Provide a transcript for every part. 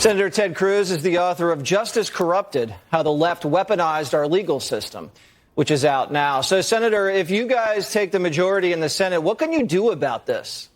Senator Ted Cruz is the author of Justice Corrupted, How the Left Weaponized Our Legal System, which is out now. So, Senator, if you guys take the majority in the Senate, what can you do about this?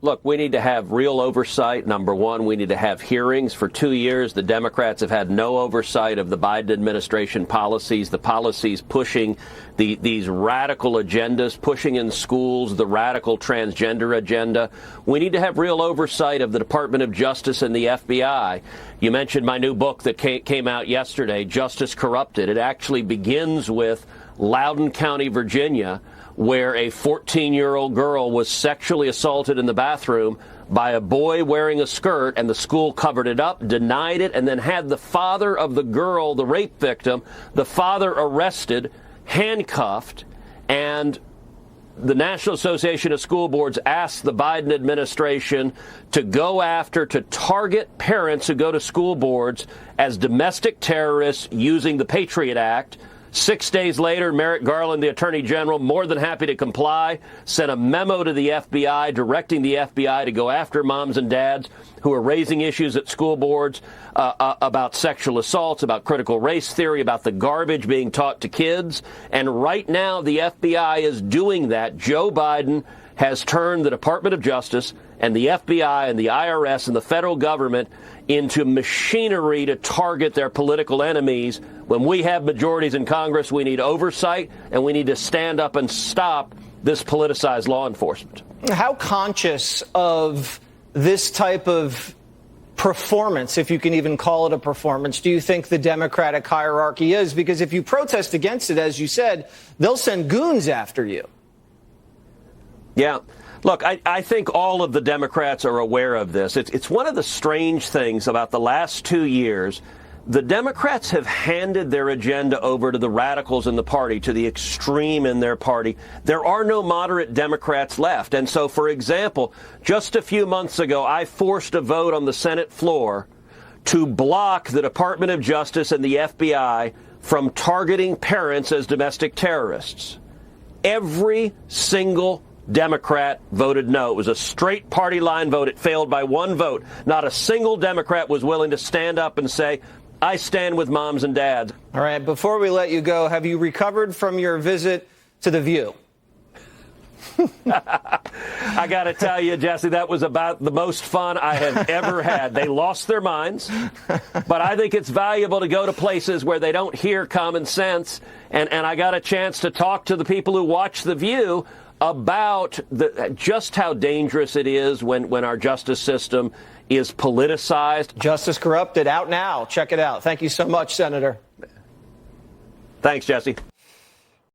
Look, we need to have real oversight. Number one, we need to have hearings. For 2 years, the Democrats have had no oversight of the Biden administration policies, the policies pushing these radical agendas, pushing in schools the radical transgender agenda. We need to have real oversight of the Department of Justice and the FBI. You mentioned my new book that came out yesterday, Justice Corrupted. It actually begins with Loudoun County, Virginia, where a 14-year-old girl was sexually assaulted in the bathroom by a boy wearing a skirt, and the school covered it up, denied it, and then had the father of the girl, the rape victim, the father arrested, handcuffed, and the National Association of School Boards asked the Biden administration to go after, to target parents who go to school boards as domestic terrorists using the Patriot Act. 6 days later, Merrick Garland, the Attorney General, more than happy to comply, sent a memo to the FBI directing the FBI to go after moms and dads who are raising issues at school boards about sexual assaults, about critical race theory, about the garbage being taught to kids. And right now, the FBI is doing that. Joe Biden has turned the Department of Justice and the FBI and the IRS and the federal government into machinery to target their political enemies. When we have majorities in Congress, we need oversight, and we need to stand up and stop this politicized law enforcement. How conscious of this type of performance, if you can even call it a performance, do you think the Democratic hierarchy is? Because if you protest against it, as you said, they'll send goons after you. Yeah. Look, I think all of the Democrats are aware of this. It's one of the strange things about the last 2 years. The Democrats have handed their agenda over to the radicals in the party, to the extreme in their party. There are no moderate Democrats left. And so, for example, just a few months ago, I forced a vote on the Senate floor to block the Department of Justice and the FBI from targeting parents as domestic terrorists. Every single Democrat voted no. It was a straight party line vote. It failed by one vote. Not a single Democrat was willing to stand up and say, I stand with moms and dads. All right. Before we let you go, have you recovered from your visit to The View? I got to tell you, Jesse, that was about the most fun I have ever had. They lost their minds, but I think it's valuable to go to places where they don't hear common sense. And I got a chance to talk to the people who watch The View about just how dangerous it is when our justice system is politicized. Justice Corrupted, out now. Check it out. Thank you so much, Senator. Thanks, Jesse.